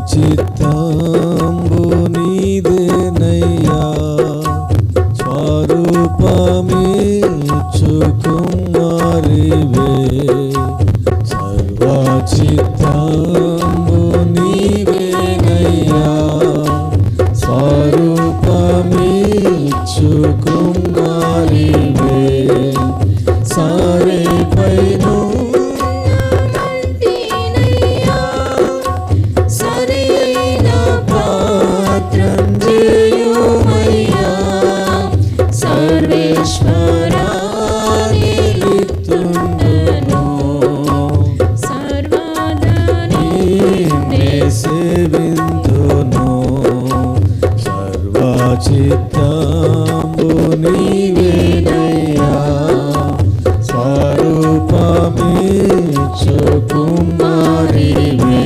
చిత్తంబు నీదేనయ్యా, స్వరూపమిచ్చు కుమారివే. సర్వ చిత్తంబు నీవేనయ్యా, స్వరూపమిచ్చు కుమారివే. సారే పైను చిత్తంబు నీవేనయ్యా, స్వరూపమిచ్చు కుమారివే.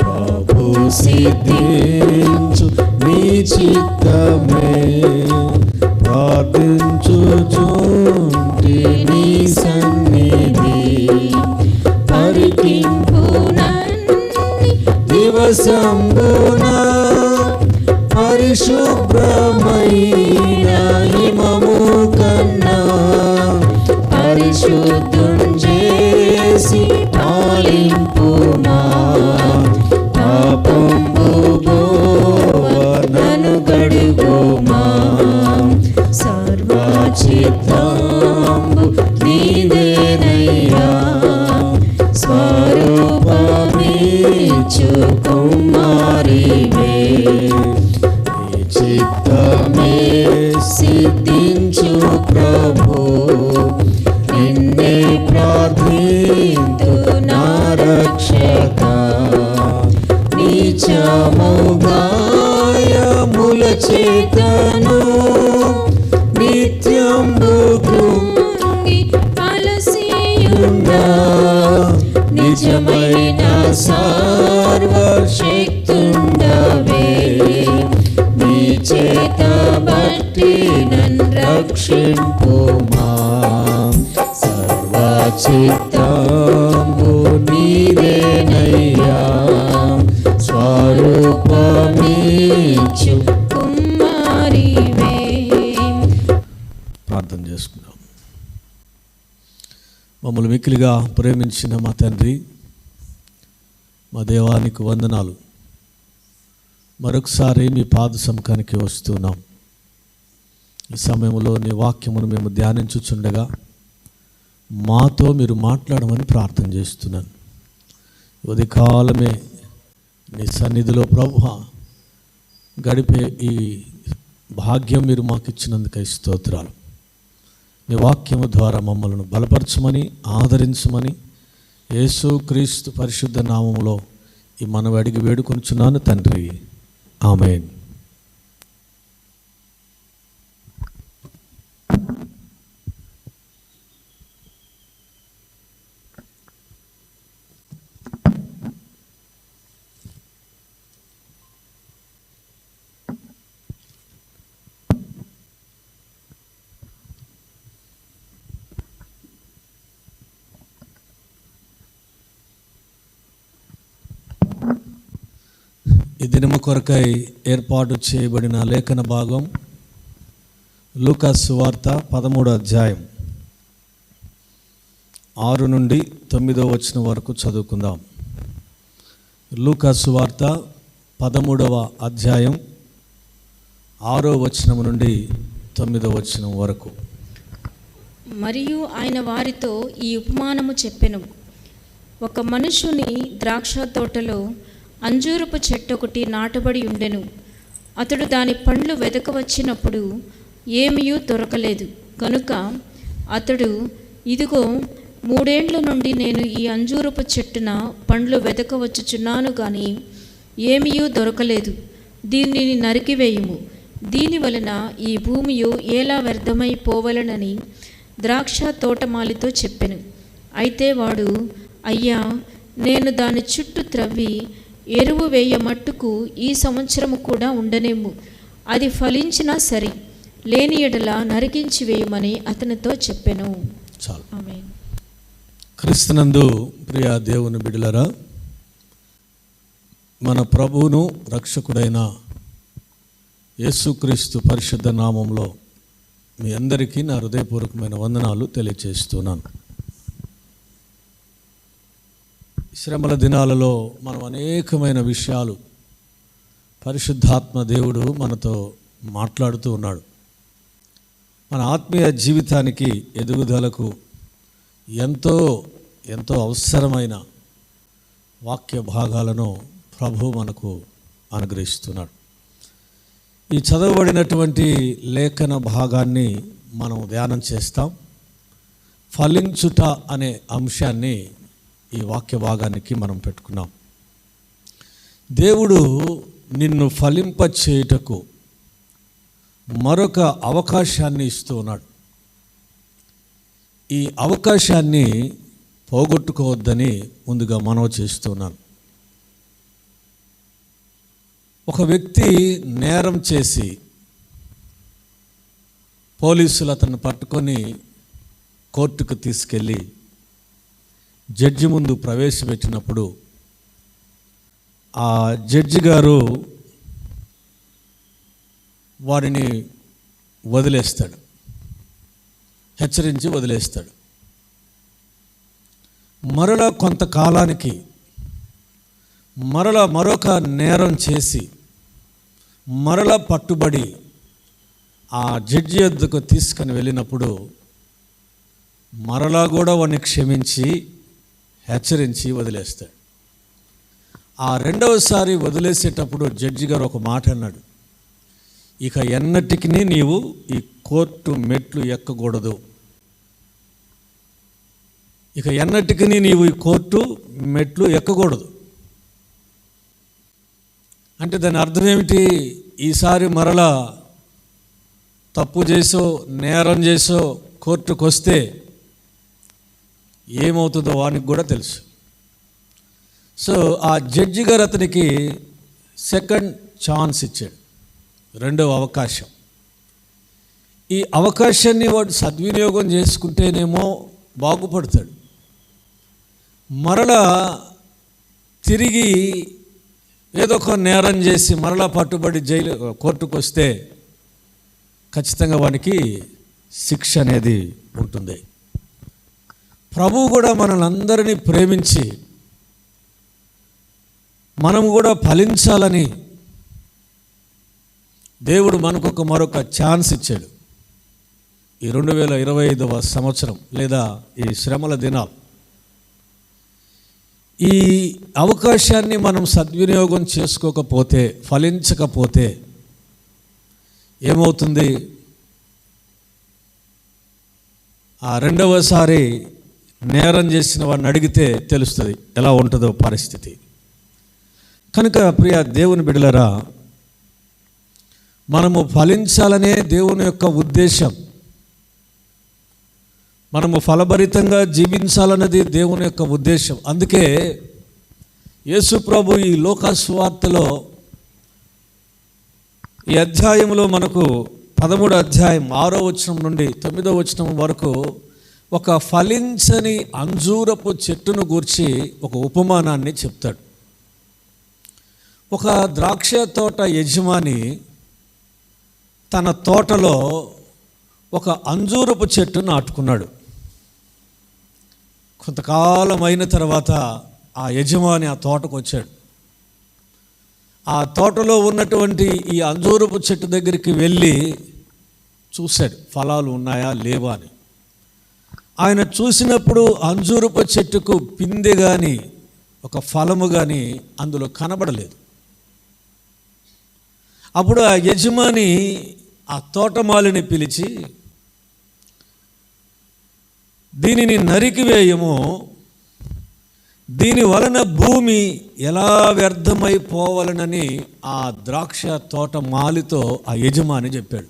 బాబు సిద్ధించు నీ చిత్తమే, ప్రార్థించుచుంటి నీ సన్నిధి. పరికింపునన్ని దివసంబునా, పరిశుభ్రమైన హిమము కన్నా పరిశుద్ధుంజేసి పాలింపుమా. పాపంబు నన్ను కడుగుమా. సర్వ చిత్తంబు నీదేనయ్యా, స్వరూపమిచ్చు కుమారివే. చిత్తమే సిద్ధించు ప్రభు, నిన్నే ప్రార్థింతు నా రక్షక. నీచమౌగాయముల చేతను నిత్యంబు కృంగి అలసియున్నా, నిజమైన సర్వశక్తుండవే. నీ చేత బట్టి నన్ను రక్షింపుమా. సర్వ చిత్తంబు నీదేనయ్యా, స్వరూపమిచ్చు కుమారివే. ప్రార్థన చేసుకుందాం. మమ్మల్ని మిక్కిలిగా ప్రేమించిన మా తండ్రి, మా దేవానికి వందనాలు. మరొకసారి మీ పాద సముఖానికి వస్తున్నాం. ఈ సమయంలో నీ వాక్యమును మేము ధ్యానించుచుండగా మాతో మీరు మాట్లాడమని ప్రార్థన చేస్తున్నాను. ఉదయకాలమే నీ సన్నిధిలో ప్రభువా గడిపే ఈ భాగ్యం మీరు మాకు ఇచ్చినందుకై స్తోత్రాలు. నీ వాక్యము ద్వారా మమ్మల్ని బలపరచమని, ఆదరించమని యేసు క్రీస్తు పరిశుద్ధ నామములో ఈ మనవి అడిగి వేడుకొనుచున్నాను తండ్రి, ఆమేన్. ఈ దినము కొరకై ఏర్పాటు చేయబడిన లేఖన భాగం లూకా సువార్త 13వ అధ్యాయం 6 నుండి 9వ వచనం వరకు చదువుకుందాం. లూకా సువార్త 13వ అధ్యాయం 6వ వచనం నుండి 9వ వచనం వరకు. మరియు ఆయన వారితో ఈ ఉపమానము చెప్పెను. ఒక మనుషుని ద్రాక్ష తోటలో అంజూరపు చెట్టు ఒకటి నాటబడి ఉండెను. అతడు దాని పండ్లు వెదకవచ్చినప్పుడు ఏమీయూ దొరకలేదు. కనుక అతడు, ఇదిగో 3 ఏండ్ల నుండి నేను ఈ అంజూరపు చెట్టున పండ్లు వెదకవచ్చుచున్నాను, కానీ ఏమీయూ దొరకలేదు. దీనిని నరికివేయుము, దీని వలన ఈ భూమియు ఎలా వ్యర్థమైపోవలనని ద్రాక్ష తోటమాలితో చెప్పెను. అయితే వాడు, అయ్యా, నేను దాని చుట్టూ త్రవ్వి ఎరువు వేయ మట్టుకు ఈ సంవత్సరము కూడా ఉండనేము. అది ఫలించినా సరి, లేని ఎడల నరికించి వేయమని అతనితో చెప్పెను. చాలు. ఆమేన్. క్రీస్తునందు ప్రియ దేవుని బిడ్డలారా, మన ప్రభువును రక్షకుడైన యేసుక్రీస్తు పరిశుద్ధ నామంలో మీ అందరికీ నా హృదయపూర్వకమైన వందనాలు తెలియజేస్తున్నాను. శ్రమల దినాలలో మనం అనేకమైన విషయాలు పరిశుద్ధాత్మ దేవుడు మనతో మాట్లాడుతూ ఉన్నాడు. మన ఆత్మీయ జీవితానికి ఎదుగుదలకు ఎంతో ఎంతో అవసరమైన వాక్య భాగాలను ప్రభు మనకు అనుగ్రహిస్తున్నాడు. ఈ చదవబడినటువంటి లేఖన భాగాన్ని మనం ధ్యానం చేస్తాం. ఫలించుట అనే అంశాన్ని ఈ వాక్య భాగానికి మనం పెట్టుకున్నాం. దేవుడు నిన్ను ఫలింప చేయుటకు మరొక అవకాశాన్ని ఇస్తూ ఉన్నాడు. ఈ అవకాశాన్ని పోగొట్టుకోవద్దని ముందుగా మనవి చేస్తున్నాను. ఒక వ్యక్తి నేరం చేసి పోలీసులు అతన్ని పట్టుకొని కోర్టుకు తీసుకెళ్ళి జడ్జి ముందు ప్రవేశపెట్టినప్పుడు ఆ జడ్జి గారు వారిని వదిలేస్తాడు, హెచ్చరించి వదిలేస్తాడు. మరలా కొంతకాలానికి మరొక నేరం చేసి మరలా పట్టుబడి ఆ జడ్జి వద్దకు తీసుకొని వెళ్ళినప్పుడు మరలా కూడా వాడిని క్షమించి హెచ్చరించి వదిలేస్తాడు. ఆ రెండవసారి వదిలేసేటప్పుడు జడ్జి గారు ఒక మాట అన్నాడు, ఇక ఎన్నటికీ నీవు ఈ కోర్టు మెట్లు ఎక్కకూడదు, ఇక ఎన్నటికీ నీవు ఈ కోర్టు మెట్లు ఎక్కకూడదు. అంటే దాని అర్థం ఏమిటి? ఈసారి మరలా తప్పు చేసో నేరం చేసో కోర్టుకు వస్తే ఏమవుతుందో వానికి కూడా తెలుసు. సో ఆ జడ్జి గారు అతనికి సెకండ్ ఛాన్స్ ఇచ్చాడు, రెండవ అవకాశం. ఈ అవకాశాన్ని వాడు సద్వినియోగం చేసుకుంటేనేమో బాగుపడతాడు. మరలా తిరిగి ఏదో ఒక నేరం చేసి మరలా పట్టుబడి కోర్టుకు వస్తే ఖచ్చితంగా వానికి శిక్ష అనేది ఉంటుంది. ప్రభువు కూడా మనల్ని అందరినీ ప్రేమించి మనం కూడా ఫలించాలని దేవుడు మనకు మరొక ఛాన్స్ ఇచ్చాడు. ఈ 2025వ సంవత్సరం లేదా ఈ శ్రమల దినాలు, ఈ అవకాశాన్ని మనం సద్వినియోగం చేసుకోకపోతే, ఫలించకపోతే ఏమవుతుంది? ఆ రెండవసారి నేరం చేసిన వాడిని అడిగితే తెలుస్తుంది ఎలా ఉంటుందో పరిస్థితి. కనుక ప్రియ దేవుని బిడ్డలారా, మనము ఫలించాలనే దేవుని యొక్క ఉద్దేశం, మనము ఫలభరితంగా జీవించాలన్నది దేవుని యొక్క ఉద్దేశం. అందుకే యేసు ప్రభు ఈ లోకా సువార్తలో ఈ అధ్యాయంలో మనకు 13వ అధ్యాయం 6వ వచనం నుండి 9వ వచనం వరకు ఒక ఫలించని అంజూరపు చెట్టును గూర్చి ఒక ఉపమానాన్ని చెప్తాడు. ఒక ద్రాక్ష తోట యజమాని తన తోటలో ఒక అంజూరపు చెట్టు నాటుకున్నాడు. కొంతకాలం అయిన తర్వాత ఆ యజమాని ఆ తోటకు వచ్చాడు. ఆ తోటలో ఉన్నటువంటి ఈ అంజూరపు చెట్టు దగ్గరికి వెళ్ళి చూశాడు, ఫలాలు ఉన్నాయా లేవా అని. ఆయన చూసినప్పుడు అంజూరపు చెట్టుకు పిందె కానీ ఒక ఫలము కానీ అందులో కనబడలేదు. అప్పుడు ఆ యజమాని ఆ తోటమాలిని పిలిచి, దీనిని నరికివేయము, దీని వలన భూమి ఎలా వ్యర్థమైపోవాలనని ఆ ద్రాక్ష తోట మాలితో ఆ యజమాని చెప్పాడు.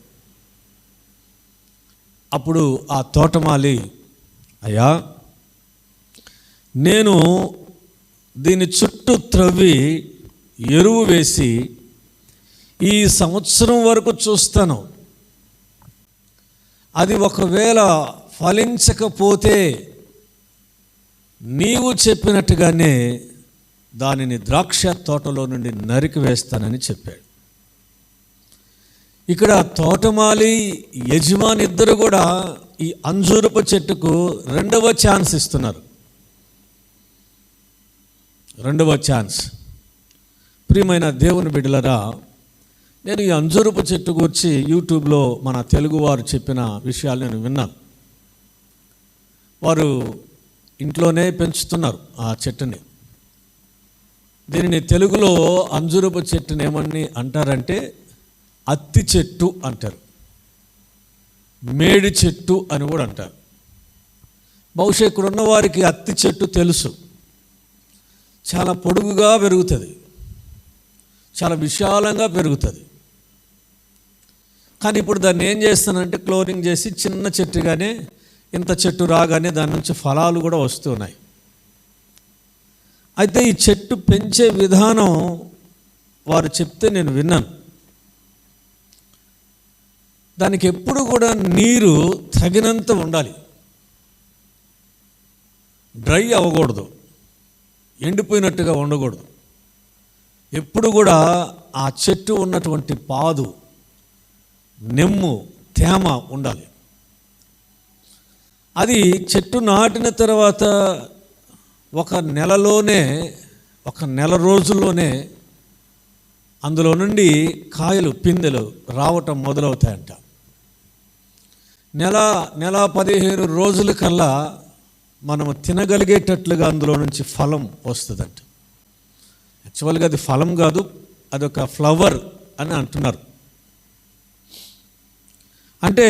అప్పుడు ఆ తోటమాలి, అయ్యా, నేను దీని చుట్టూ త్రవ్వి ఎరువు వేసి ఈ సంవత్సరం వరకు చూస్తాను, అది ఒకవేళ ఫలించకపోతే నీవు చెప్పినట్టుగానే దానిని ద్రాక్ష తోటలో నుండి నరికి వేస్తానని చెప్పాడు. ఇక్కడ తోటమాలి యజమాని ఇద్దరు కూడా ఈ అంజూరపు చెట్టుకు రెండవ ఛాన్స్ ఇస్తున్నారు. రెండవ ఛాన్స్. ప్రియమైన దేవుని బిడ్డలరా, నేను ఈ అంజూరపు చెట్టు గురించి యూట్యూబ్లో మన తెలుగువారు చెప్పిన విషయాలు నేను విన్నాను. వారు ఇంట్లోనే పెంచుతున్నారు ఆ చెట్టుని. దీనిని తెలుగులో అంజూరపు చెట్టుని ఏమని అంటారంటే అత్తి చెట్టు అంటారు, మేడి చెట్టు అని కూడా అంటారు. బహుశా ఇక్కడ ఉన్న వారికి అత్తి చెట్టు తెలుసు. చాలా పొడుగుగా పెరుగుతుంది, చాలా విశాలంగా పెరుగుతుంది. కానీ ఇప్పుడు దాన్ని ఏం చేస్తానంటే క్లోనింగ్ చేసి చిన్న చెట్టుగానే ఇంత చెట్టు రాగానే దాని నుంచి ఫలాలు కూడా వస్తున్నాయి. అయితే ఈ చెట్టు పెంచే విధానం వారు చెప్తే నేను విన్నాను. దానికి ఎప్పుడు కూడా నీరు తగినంత ఉండాలి, డ్రై అవ్వకూడదు, ఎండిపోయినట్టుగా ఉండకూడదు. ఎప్పుడు కూడా ఆ చెట్టు ఉన్నటువంటి పాదు, నెమ్ము, తేమ ఉండాలి. అది చెట్టు నాటిన తర్వాత ఒక నెల రోజుల్లోనే అందులో నుండి కాయలు, పిందెలు రావటం మొదలవుతాయంట. నెల 15 రోజుల కల్లా మనము తినగలిగేటట్లుగా అందులో నుంచి ఫలం వస్తుందంట. యాక్చువల్గా అది ఫలం కాదు, అదొక ఫ్లవర్ అని అంటున్నారు. అంటే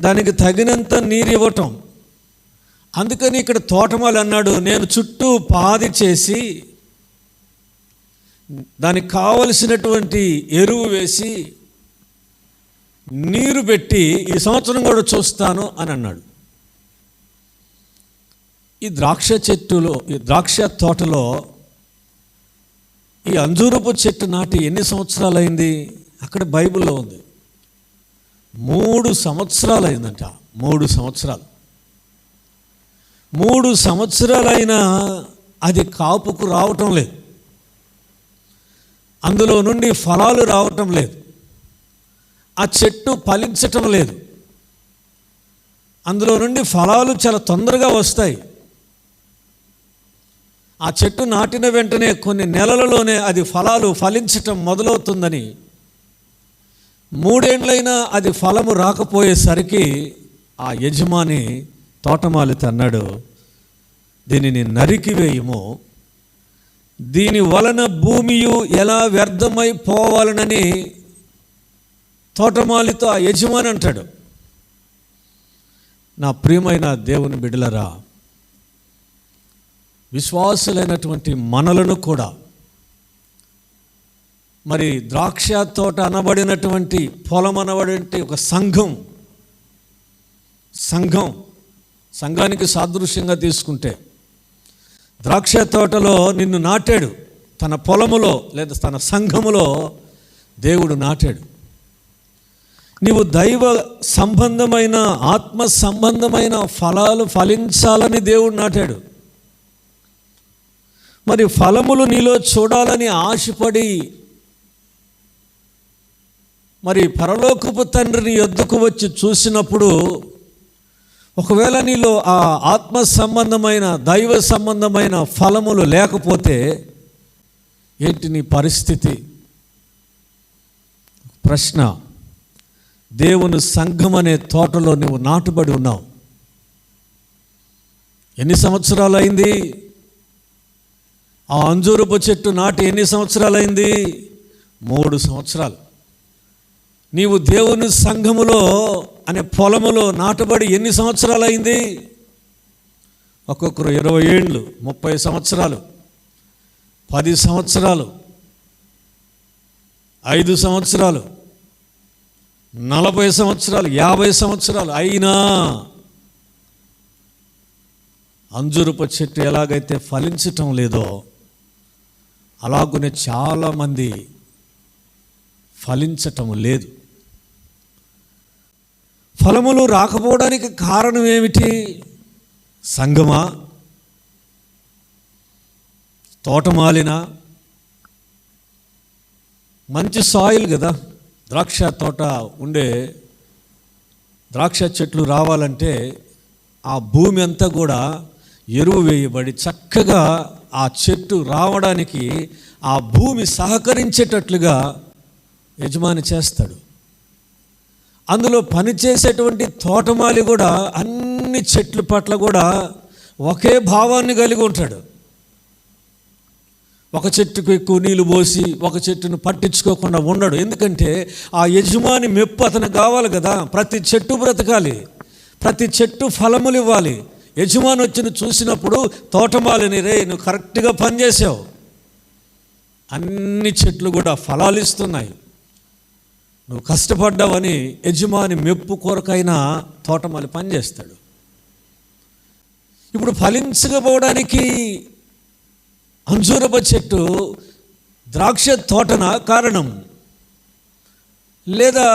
దానికి తగినంత నీరు ఇవ్వటం. అందుకని ఇక్కడ తోటమాలి అన్నాడు, నేను చుట్టూ పాది చేసి దానికి కావలసినటువంటి ఎరువు వేసి నీరు పెట్టి ఈ సంవత్సరం కూడా చూస్తాను అని అన్నాడు. ఈ ద్రాక్ష తోటలో ఈ అంజూరపు చెట్టు నాటి ఎన్ని సంవత్సరాలైంది? అక్కడ బైబిల్లో ఉంది 3 సంవత్సరాలు అయిందంట. 3 సంవత్సరాలు. 3 సంవత్సరాలైనా అది కాపుకు రావటం లేదు, అందులో నుండి ఫలాలు రావటం లేదు, ఆ చెట్టు ఫలించటం లేదు. అందులో నుండి ఫలాలు చాలా తొందరగా వస్తాయి. ఆ చెట్టు నాటిన వెంటనే కొన్ని నెలలలోనే అది ఫలాలు ఫలించటం మొదలవుతుందని, 3 ఏళ్ళైనా అది ఫలము రాకపోయేసరికి ఆ యజమాని తోటమాలితో అన్నాడు, దీనిని నరికివేయము, దీని వలన భూమియు ఎలా వ్యర్థమైపోవాలనని తోటమాలితో ఆ యజమాని అంటాడు. నా ప్రియమైన దేవుని బిడ్డలరా, విశ్వాసులైనటువంటి మనలను కూడా మరి ద్రాక్ష తోట అనబడినటువంటి పొలం అనబడినటువంటి ఒక సంఘానికి సాదృశ్యంగా తీసుకుంటే, ద్రాక్ష తోటలో నిన్ను నాటాడు, తన పొలములో లేదా తన సంఘములో దేవుడు నాటాడు. నీవు దైవ సంబంధమైన, ఆత్మ సంబంధమైన ఫలాలు ఫలించాలని దేవుడు నాటాడు. మరి ఫలములు నీలో చూడాలని ఆశపడి మరి పరలోకపు తండ్రిని యొద్దకు వచ్చి చూసినప్పుడు, ఒకవేళ నీలో ఆ ఆత్మ సంబంధమైన, దైవ సంబంధమైన ఫలములు లేకపోతే ఏంటి నీ పరిస్థితి? ప్రశ్న. దేవుని సంఘం అనే తోటలో నువ్వు నాటుబడి ఉన్నావు. ఎన్ని సంవత్సరాలు అయింది? ఆ అంజూరపు చెట్టు నాటి ఎన్ని సంవత్సరాలైంది? 3 సంవత్సరాలు. నీవు దేవుని సంఘములో అనే పొలములో నాటబడి ఎన్ని సంవత్సరాలైంది? ఒక్కొక్కరు 20 ఏళ్ళు, 30 సంవత్సరాలు, 10 సంవత్సరాలు, 5 సంవత్సరాలు, 40 సంవత్సరాలు, 50 సంవత్సరాలు అయినా అంజూరపు చెట్టు ఎలాగైతే ఫలించటం లేదో అలాగునే చాలామంది ఫలించటం లేదు. ఫలములు రాకపోవడానికి కారణం ఏమిటి? సంగమా? తోటమాలిన మంచి సాయిల్ కదా, ద్రాక్ష తోట ఉండే ద్రాక్ష చెట్లు రావాలంటే ఆ భూమి అంతా కూడా ఎరువు వేయబడి చక్కగా ఆ చెట్టు రావడానికి ఆ భూమి సహకరించేటట్లుగా యజమాని చేస్తాడు. అందులో పనిచేసేటువంటి తోటమాలి కూడా అన్ని చెట్ల పట్ల కూడా ఒకే భావాన్ని కలిగి ఉంటాడు. ఒక చెట్టుకు ఎక్కువ నీళ్లు పోసి ఒక చెట్టును పట్టించుకోకుండా ఉండడు. ఎందుకంటే ఆ యజమాని మెప్పు అతనికి కావాలి కదా. ప్రతి చెట్టు బ్రతకాలి, ప్రతి చెట్టు ఫలములు ఇవ్వాలి. యజమాని వచ్చి చూసినప్పుడు తోటమాలిని, రే నువ్వు కరెక్ట్గా పనిచేసావు, అన్ని చెట్లు కూడా ఫలాలు ఇస్తున్నాయి, నువ్వు కష్టపడ్డావని యజమాని మెప్పు కొరకైనా తోటమాలి పనిచేస్తాడు. ఇప్పుడు ఫలించకపోవడానికి అంజూరపు చెట్టు ద్రాక్ష తోటన కారణం, లేదా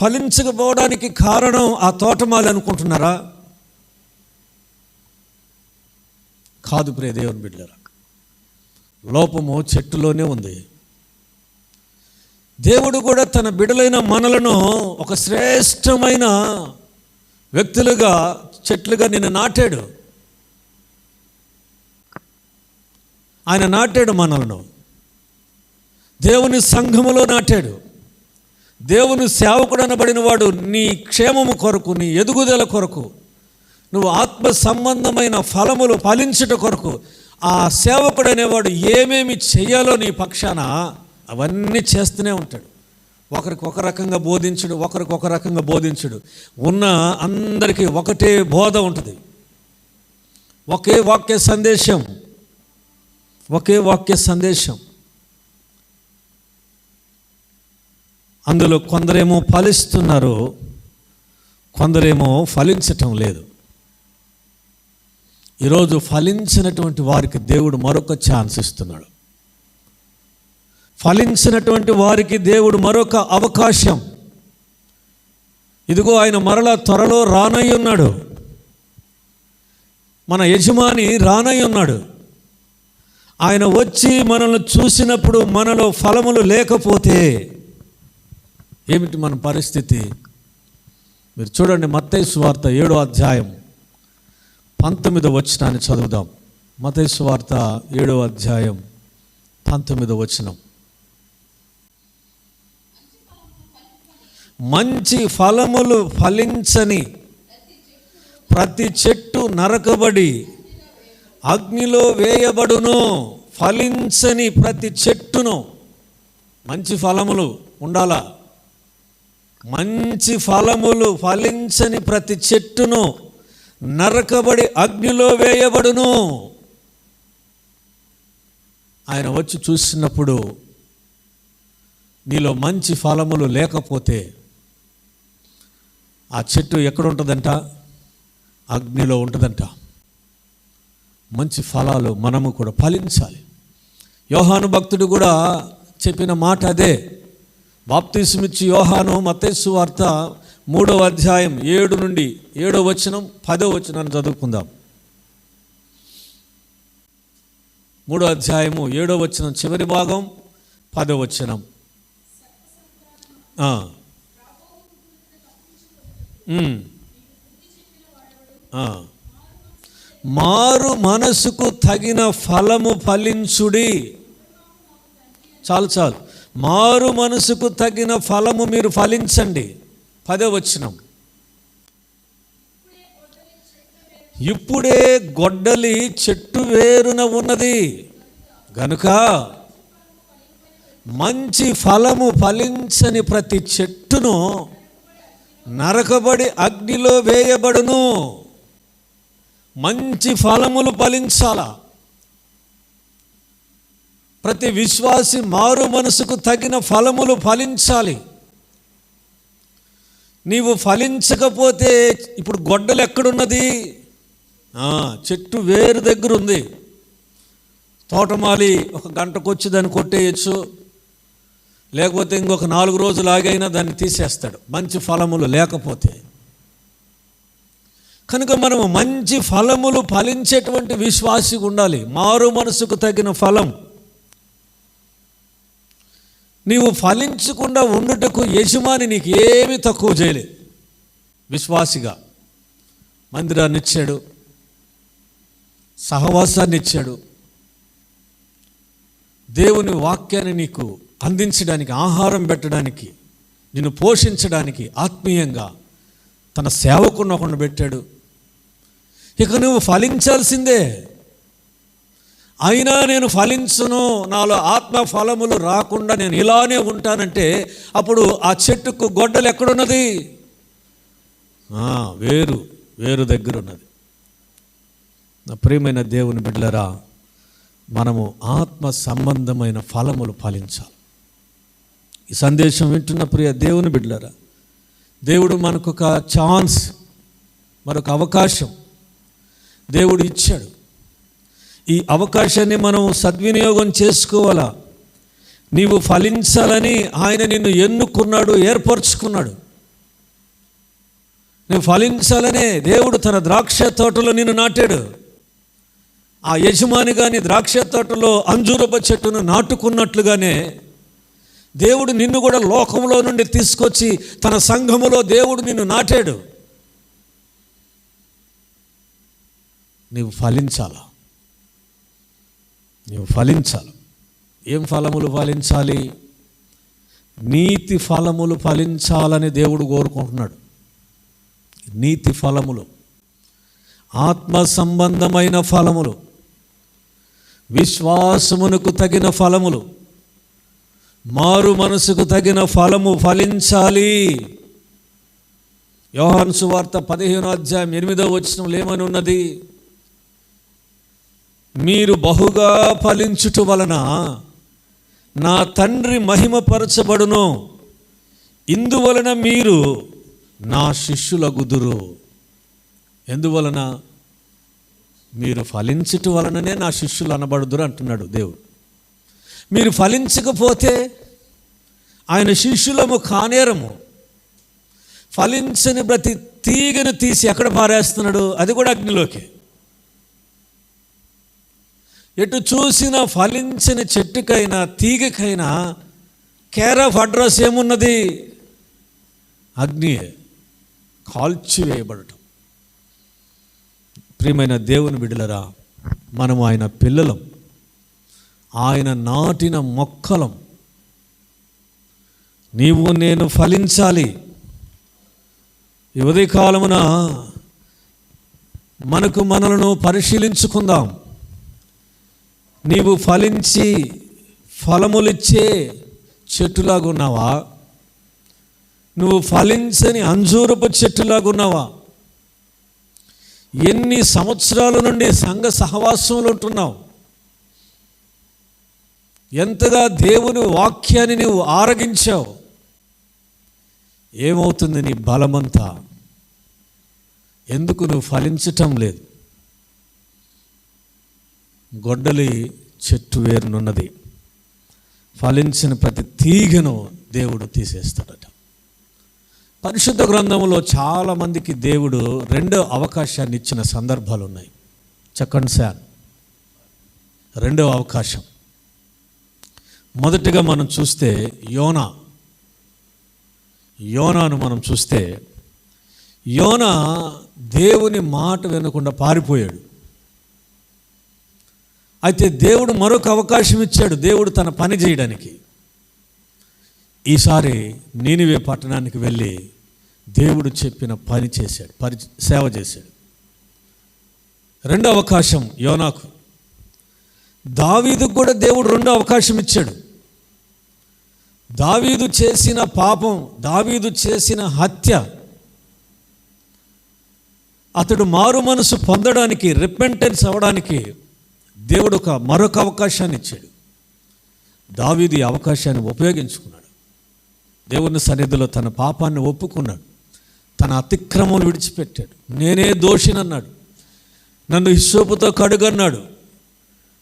ఫలించకపోవడానికి కారణం ఆ తోటమాలి అనుకుంటున్నారా? కాదు ప్రియ దేవుని బిడ్డలారా, లోపము చెట్టులోనే ఉంది. దేవుడు కూడా తన బిడ్డలైన మనలను ఒక శ్రేష్టమైన వ్యక్తులుగా, చెట్లుగా నిన్ను నాటాడు. ఆయన నాటాడు మనలను, దేవుని సంఘములో నాటాడు. దేవుని సేవకుడు అనబడిన వాడు నీ క్షేమము కొరకు, నీ ఎదుగుదల కొరకు, నువ్వు ఆత్మ సంబంధమైన ఫలములు ఫలించుట కొరకు ఆ సేవకుడు అనేవాడు ఏమేమి చేయాలో నీ పక్షాన అవన్నీ చేస్తూనే ఉంటాడు. ఒకరికి ఒక రకంగా బోధించుడు, ఒకరికి ఒక రకంగా బోధించుడు. ఉన్న అందరికీ ఒకటే బోధ ఉంటుంది, ఒకే వాక్య సందేశం, ఒకే వాక్య సందేశం. అందులో కొందరేమో ఫలిస్తున్నారు, కొందరేమో ఫలించటం లేదు. ఈరోజు ఫలించినటువంటి వారికి దేవుడు మరొక ఛాన్స్ ఇస్తున్నాడు. ఫలించినటువంటి వారికి దేవుడు మరొక అవకాశం. ఇదిగో ఆయన మరలా త్వరలో రానై ఉన్నాడు. మన యజమాని రానై ఉన్నాడు. ఆయన వచ్చి మనల్ని చూసినప్పుడు మనలో ఫలములు లేకపోతే ఏమిటి మన పరిస్థితి? మీరు చూడండి, మత్తయి సువార్త 7వ అధ్యాయం 19వ వచనాన్ని చదువుదాం. మత్తయి సువార్త 7వ అధ్యాయం 19వ వచనం. మంచి ఫలములు ఫలించని ప్రతి చెట్టు నరకబడి అగ్నిలో వేయబడును. ఫలించని ప్రతి చెట్టును, మంచి ఫలములు ఉండాలా, మంచి ఫలములు ఫలించని ప్రతి చెట్టును నరకబడి అగ్నిలో వేయబడును. ఆయన వచ్చి చూసినప్పుడు నీలో మంచి ఫలములు లేకపోతే ఆ చెట్టు ఎక్కడ ఉంటుందంట? అగ్నిలో ఉంటుందంట. మంచి ఫలాలు మనము కూడా ఫలించాలి. యోహాను భక్తుడు కూడా చెప్పిన మాట అదే. బాప్తిస్మిచ్చి యోహాను మత్తయి సువార్త 3వ అధ్యాయం 7 నుండి 7వ వచనం 10వ వచనాన్ని చదువుకుందాం. 3వ అధ్యాయము 7వ వచనం చివరి భాగం 10వ వచనం. మారు మనసుకు తగిన ఫలము ఫలించుడి. చాలు చాలు, మారు మనసుకు తగిన ఫలము మీరు ఫలించండి. 10వ వచనం. ఇప్పుడే గొడ్డలి చెట్టు వేరున ఉన్నది గనుక మంచి ఫలము ఫలించని ప్రతి చెట్టును నరకబడి అగ్నిలో వేయబడును. మంచి ఫలములు ఫలించాలా. ప్రతి విశ్వాసి మారు మనసుకు తగిన ఫలములు ఫలించాలి. నీవు ఫలించకపోతే ఇప్పుడు గొడ్డలు ఎక్కడున్నది? చెట్టు వేరు దగ్గర ఉంది. తోటమాలి ఒక గంటకు వచ్చి దాన్ని కొట్టేయచ్చు, లేకపోతే ఇంకొక 4 రోజులు ఆగైనా దాన్ని తీసేస్తాడు మంచి ఫలములు లేకపోతే. కనుక మనము మంచి ఫలములు ఫలించేటువంటి విశ్వాసిగా ఉండాలి. మారు మనసుకు తగిన ఫలం. నీవు ఫలించకుండా ఉండుటకు యజమాని నీకు ఏమీ తక్కువ చేయలే. విశ్వాసిగా మందిరాన్ని ఇచ్చాడు, సహవాసాన్ని ఇచ్చాడు, దేవుని వాక్యాన్ని నీకు అందించడానికి, ఆహారం పెట్టడానికి, నిన్ను పోషించడానికి ఆత్మీయంగా తన సేవకుని ఒకడు పెట్టాడు. ఇక నువ్వు ఫలించాల్సిందే. అయినా నేను ఫలించను, నాలో ఆత్మ ఫలములు రాకుండా నేను ఇలానే ఉంటానంటే అప్పుడు ఆ చెట్టుకు గొడ్డలు ఎక్కడున్నది? వేరు దగ్గర ఉన్నది. నా ప్రియమైన దేవుని బిడ్డలారా, మనము ఆత్మ సంబంధమైన ఫలములు ఫలించాలి. ఈ సందేశం వింటున్న ప్రియ దేవుని బిడ్డలారా, దేవుడు మనకు ఒక ఛాన్స్, మరొక అవకాశం దేవుడు ఇచ్చాడు. ఈ అవకాశాన్ని మనం సద్వినియోగం చేసుకోవాలా. నీవు ఫలించాలని ఆయన నిన్ను ఎన్నుకున్నాడు, ఏర్పరచుకున్నాడు. నువ్వు ఫలించాలనే దేవుడు తన ద్రాక్ష తోటలో నిన్ను నాటాడు. ఆ యజమాని కానీ ద్రాక్ష తోటలో అంజూరపు చెట్టును నాటుకున్నట్లుగానే దేవుడు నిన్ను కూడా లోకంలో నుండి తీసుకొచ్చి తన సంఘములో దేవుడు నిన్ను నాటాడు. నీవు ఫలించాలా, నీవు ఫలించాలి. ఏం ఫలములు ఫలించాలి? నీతి ఫలములు ఫలించాలని దేవుడు కోరుకుంటున్నాడు. నీతి ఫలములు, ఆత్మ సంబంధమైన ఫలములు, విశ్వాసమునకు తగిన ఫలములు, మారు మనసుకు తగిన ఫలము ఫలించాలి. యోహాను సువార్త 15:8 ఏమని ఉన్నది? మీరు బహుగా ఫలించుట వలన నా తండ్రి మహిమపరచబడును, ఇందువలన మీరు నా శిష్యులగుదురు. ఎందువలన? మీరు ఫలించుట వలననే నా శిష్యులు అనబడుదురు అంటున్నాడు దేవుడు. మీరు ఫలించకపోతే ఆయన శిష్యులము కానేరము. ఫలించని ప్రతి తీగను తీసి ఎక్కడ పారేస్తున్నాడు? అది కూడా అగ్నిలోకి. ఎటు చూసిన ఫలించని చెట్టుకైనా తీగకైనా కేర్ ఆఫ్ అడ్రస్ ఏమున్నది? అగ్నియే, కాల్చివేయబడటం. ప్రియమైన దేవుని బిడ్డలరా, మనము ఆయన పిల్లలం, ఆయన నాటిన మొక్కలం. నీవు నేను ఫలించాలి. ఈ ఉదయకాలమున మనలను పరిశీలించుకుందాం. నీవు ఫలించి ఫలములిచ్చే చెట్టులాగున్నావా? నువ్వు ఫలించని అంజూరపు చెట్టులాగున్నావా? ఎన్ని సంవత్సరాల నుండి సంఘ సహవాసంలో ఉంటున్నావు? ఎంతగా దేవుని వాక్యాన్ని నువ్వు ఆరగించావు? ఏమవుతుంది నీ బలమంతా? ఎందుకు నువ్వు ఫలించటం లేదు? గొడ్డలి చెట్టు వేరునున్నది. ఫలించిన ప్రతి తీగను దేవుడు తీసేస్తాడట. పరిశుద్ధ గ్రంథంలో చాలామందికి దేవుడు రెండో అవకాశాన్ని ఇచ్చిన సందర్భాలు ఉన్నాయి. సెకండ్ ఛాన్స్, రెండో అవకాశం. మొదటిగా మనం చూస్తే యోనాను మనం చూస్తే యోనా దేవుని మాట వినకుండా పారిపోయాడు. అయితే దేవుడు మరొక అవకాశం ఇచ్చాడు, దేవుడు తన పని చేయడానికి. ఈసారి నీనివే పట్టణానికి వెళ్ళి దేవుడు చెప్పిన పని చేశాడు, సేవ చేశాడు. రెండో అవకాశం యోనాకు. దావీదుకు కూడా దేవుడు రెండో అవకాశం ఇచ్చాడు. దావీదు చేసిన పాపం, దావీదు చేసిన హత్య, అతడు మారు మనసు పొందడానికి, రిపెంటెన్స్ అవ్వడానికి దేవుడు మరొక అవకాశాన్ని ఇచ్చాడు. దావీదు ఈ అవకాశాన్ని ఉపయోగించుకున్నాడు. దేవుని సన్నిధిలో తన పాపాన్ని ఒప్పుకున్నాడు, తన అతిక్రమం విడిచిపెట్టాడు. నేనే దోషినన్నాడు, నన్ను హిస్సోపుతో కడుగన్నాడు,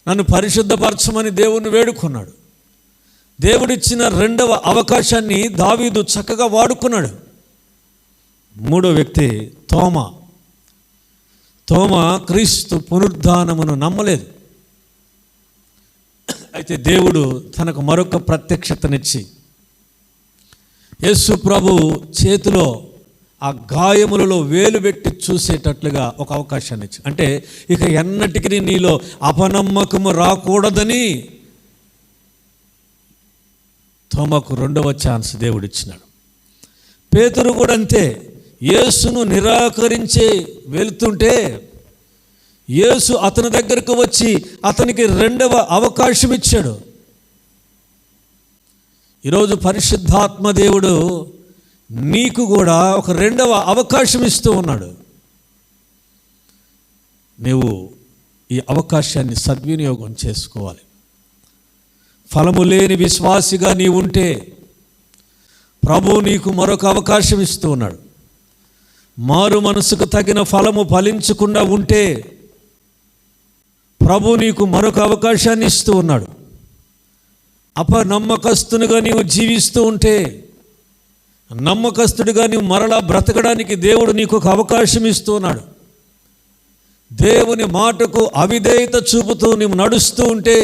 నన్ను పరిశుద్ధపరచమని దేవుణ్ణి వేడుకున్నాడు. దేవుడిచ్చిన రెండవ అవకాశాన్ని దావీదు చక్కగా వాడుకున్నాడు. మూడో వ్యక్తి తోమా. తోమ క్రీస్తు పునరుద్ధానమును నమ్మలేదు. అయితే దేవుడు తనకు మరొక ప్రత్యక్షతనిచ్చి యేసు ప్రభు చేతిలో ఆ గాయములలో వేలు పెట్టి చూసేటట్లుగా ఒక అవకాశాన్ని ఇచ్చి, అంటే ఇక ఎన్నటికీ నీలో అపనమ్మకము రాకూడదని తోమకు రెండవ ఛాన్స్ దేవుడిచ్చినాడు. పేతురు కూడా అంతే. యేసును నిరాకరించి వెళుతుంటే యేసు అతని దగ్గరకు వచ్చి అతనికి రెండవ అవకాశం ఇచ్చాడు. ఈరోజు పరిశుద్ధాత్మ దేవుడు నీకు కూడా ఒక రెండవ అవకాశం ఇస్తూ ఉన్నాడు. నీవు ఈ అవకాశాన్ని సద్వినియోగం చేసుకోవాలి. ఫలము లేని విశ్వాసిగా నీవు ఉంటే ప్రభువు నీకు మరొక అవకాశం ఇస్తూ ఉన్నాడు. మారు మనసుకు తగిన ఫలము ఫలించకుండా ఉంటే ప్రభు నీకు మరొక అవకాశాన్ని ఇస్తూ ఉన్నాడు. అపనమ్మకస్తునిగా నీవు జీవిస్తూ ఉంటే, నమ్మకస్తుడిగా నీవు మరలా బ్రతకడానికి దేవుడు నీకు ఒక అవకాశం ఇస్తూ ఉన్నాడు. దేవుని మాటకు అవిధేయత చూపుతూ నీవు నడుస్తూ ఉంటే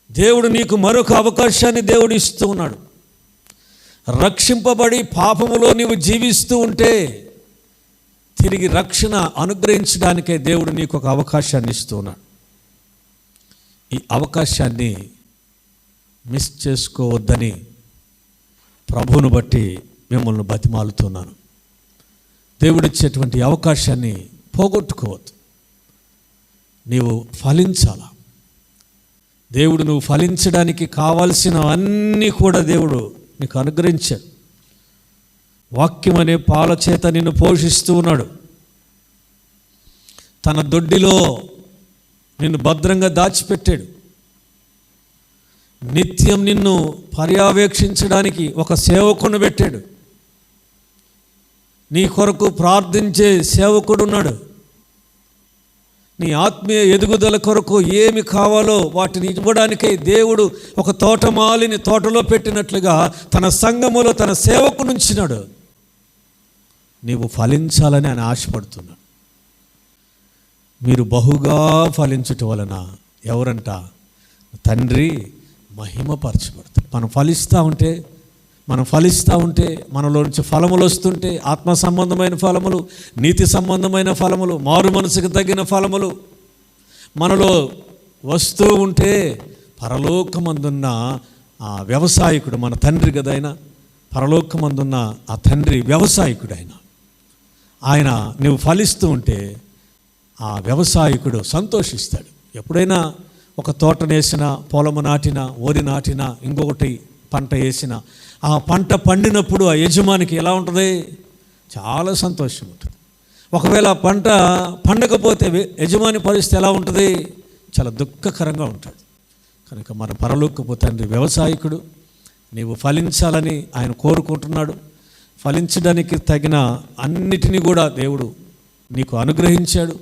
దేవుడు నీకు మరొక అవకాశాన్ని దేవుడు ఇస్తూ ఉన్నాడు. రక్షింపబడి పాపములో నీవు జీవిస్తూ ఉంటే తిరిగి రక్షణ అనుగ్రహించడానికే దేవుడు నీకు ఒక అవకాశాన్ని ఇస్తూ ఉన్నాడు. ఈ అవకాశాన్ని మిస్ చేసుకోవద్దని ప్రభువును బట్టి మిమ్మల్ని బతిమాలుతున్నాను. దేవుడిచ్చేటువంటి అవకాశాన్ని పోగొట్టుకోవద్దు. నీవు ఫలించాలా. దేవుడు నువ్వు ఫలించడానికి కావాల్సిన అన్నీ కూడా దేవుడు నీకు అనుగ్రహించాడు. వాక్యం అనే పాల చేత నిన్ను పోషిస్తూ ఉన్నాడు. తన దొడ్డిలో నిన్ను భద్రంగా దాచిపెట్టాడు. నిత్యం నిన్ను పర్యవేక్షించడానికి ఒక సేవకుని పెట్టాడు. నీ కొరకు ప్రార్థించే సేవకుడున్నాడు. నీ ఆత్మీయ ఎదుగుదల కొరకు ఏమి కావాలో వాటిని ఇవ్వడానికే దేవుడు ఒక తోటమాలిని తోటలో పెట్టినట్లుగా తన సంఘములో తన సేవకుని ఉంచినాడు. నీవు ఫలించాలని ఆయన ఆశపడుతున్నాడు. మీరు బహుగా ఫలించటం వలన ఎవరంట తండ్రి మహిమపరచబడతాడు. మనం ఫలిస్తూ ఉంటే మనలో నుంచి ఫలములు వస్తుంటే, ఆత్మ సంబంధమైన ఫలములు, నీతి సంబంధమైన ఫలములు, మారు మనసుకు తగిన ఫలములు మనలో వస్తూ ఉంటే పరలోకమందున్న ఆ వ్యవసాయకుడు, మన తండ్రి కదా ఆయన, పరలోకమందున్న ఆ తండ్రి వ్యవసాయకుడు ఆయన నువ్వు ఫలిస్తూ ఉంటే ఆ వ్యవసాయకుడు సంతోషిస్తాడు. ఎప్పుడైనా ఒక తోటనేసిన, పొలము నాటిన, వరి నాటిన, ఇంకొకటి పంట వేసిన, ఆ పంట పండినప్పుడు ఆ యజమానికి ఎలా ఉంటుంది? చాలా సంతోషం ఉంటుంది. ఒకవేళ ఆ పంట పండకపోతే యజమాని పరిస్థితి ఎలా ఉంటుంది? చాలా దుఃఖకరంగా ఉంటాడు. కనుక మన పరలోకపు తండ్రి వ్యవసాయకుడు, నీవు ఫలించాలని ఆయన కోరుకుంటున్నాడు. ఫలించడానికి తగిన అన్నిటినీ కూడా దేవుడు నీకు అనుగ్రహించాడు.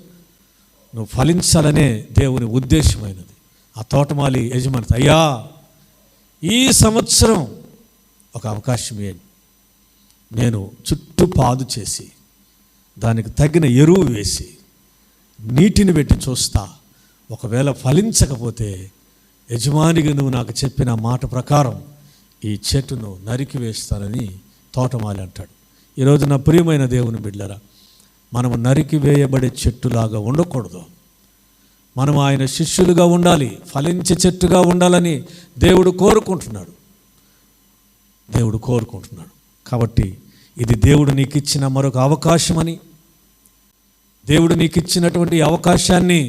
నువ్వు ఫలించాలనే దేవుని ఉద్దేశమైనది. ఆ తోటమాలి యజమాని, అయ్యా ఈ సంవత్సరం ఒక అవకాశం ఏంటి, నేను చుట్టూ పాదు చేసి దానికి తగిన ఎరువు వేసి నీటిని పెట్టి చూస్తా, ఒకవేళ ఫలించకపోతే యజమానిగా నువ్వు నాకు చెప్పిన మాట ప్రకారం ఈ చెట్టును నరికి వేస్తానని తోటమాలి అంటాడు. ఈరోజు నా ప్రియమైన దేవుని బిడ్డలారా, మనము నరికి వేయబడే చెట్టులాగా ఉండకూడదు. మనం ఆయన శిష్యులుగా ఉండాలి, ఫలించే చెట్టుగా ఉండాలని దేవుడు కోరుకుంటున్నాడు. కాబట్టి ఇది దేవుడు నీకు ఇచ్చిన మరొక అవకాశమని, దేవుడు నీకు ఇచ్చినటువంటి అవకాశాన్ని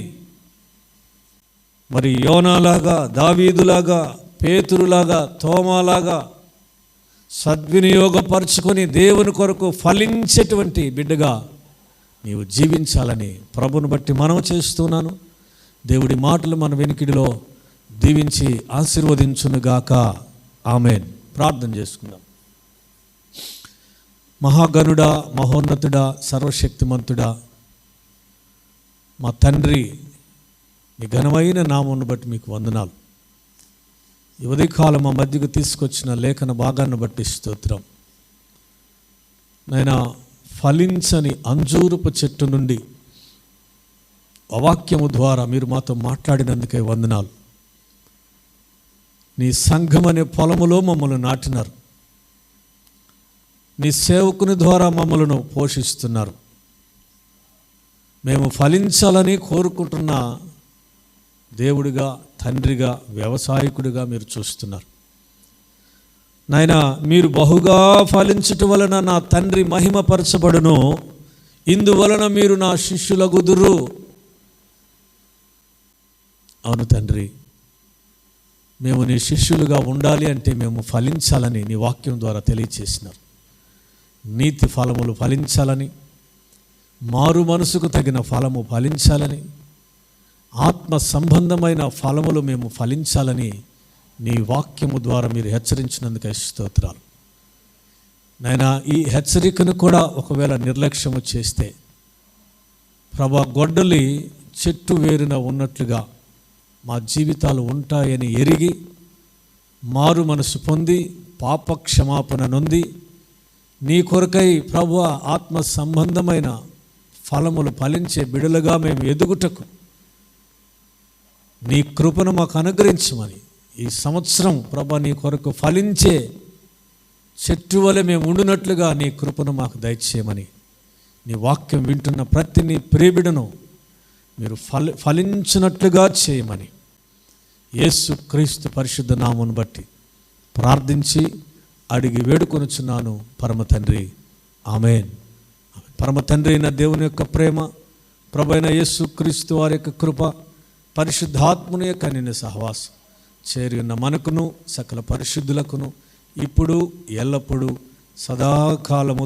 మరి యోనాలాగా, దావీదులాగా, పేతురులాగా, తోమాలాగా సద్వినియోగపరుచుకొని దేవుని కొరకు ఫలించేటువంటి బిడ్డగా నీవు జీవించాలని ప్రభుని బట్టి మనవి చేస్తున్నాను. దేవుడి మాటలు మన వెనుకిడిలో దీవించి ఆశీర్వదించునుగాక. ఆమేన్. ప్రార్థన చేసుకుందాం. మహాగణుడా, మహోన్నతుడా, సర్వశక్తిమంతుడా, మా తండ్రి, మీ ఘనమైన నామమును బట్టి మీకు వందనాలు. ఈ ఉదయకాలం మా మధ్యకు తీసుకొచ్చిన లేఖన భాగాన్ని బట్టి స్తోత్రం. నాయనా, ఫలించని అంజూరపు చెట్టు నుండి ఆ వాక్యము ద్వారా మీరు మాతో మాట్లాడినందుకే వందనాలు. నీ సంఘం అనే పొలములో మమ్మల్ని నాటినారు. నీ సేవకుని ద్వారా మమ్మలను పోషిస్తున్నారు. మేము ఫలించాలని కోరుకుంటున్న దేవుడిగా, తండ్రిగా, వ్యవసాయకుడిగా మీరు చూస్తున్నారు. నాయనా, మీరు బహుగా ఫలించటం వలన నా తండ్రి మహిమపరచబడును, ఇందువలన మీరు నా శిష్యులగుదురు. అవును తండ్రి, మేము నీ శిష్యులుగా ఉండాలి అంటే మేము ఫలించాలని నీ వాక్యం ద్వారా తెలియచేసినారు. నీతి ఫలములు ఫలించాలని, మారు మనసుకు తగిన ఫలము ఫలించాలని, ఆత్మ సంబంధమైన ఫలములు మేము ఫలించాలని నీ వాక్యము ద్వారా మీరు హెచ్చరించినందుకు స్తోత్రాలు. నాయనా, ఈ హెచ్చరికను కూడా ఒకవేళ నిర్లక్ష్యము చేస్తే ప్రభా, గొడ్డలి చెట్టు వేరున ఉన్నట్లుగా మా జీవితాలు ఉంటాయని ఎరిగి మారు మనసు పొంది పాప క్షమాపణ నొంది నీ కొరకై ప్రభువా ఆత్మ సంబంధమైన ఫలములు ఫలించే బిడలుగా మేము ఎదుగుటకు నీ కృపను మాకు అనుగ్రహించమని, ఈ సంవత్సరం ప్రభా నీ కొరకు ఫలించే చెట్టు వలె మేము ఉండునట్లుగా నీ కృపను మాకు దయచేయమని, నీ వాక్యం వింటున్న ప్రతి నీ ప్రియబిడను మీరు ఫలించినట్లుగా చేయమని యేసు క్రీస్తు పరిశుద్ధ నామమును బట్టి ప్రార్థించి అడిగి వేడుకొనుచున్నాను పరమ తండ్రి, ఆమేన్. పరమ తండ్రి అయిన దేవుని యొక్క ప్రేమ, ప్రభు అయిన యేసు క్రీస్తు వారి యొక్క కృప, పరిశుద్ధాత్ముని యొక్క నిన్న సహవాసం చేరి ఉన్న మనకును సకల పరిశుద్ధులకును ఇప్పుడు ఎల్లప్పుడూ సదాకాలము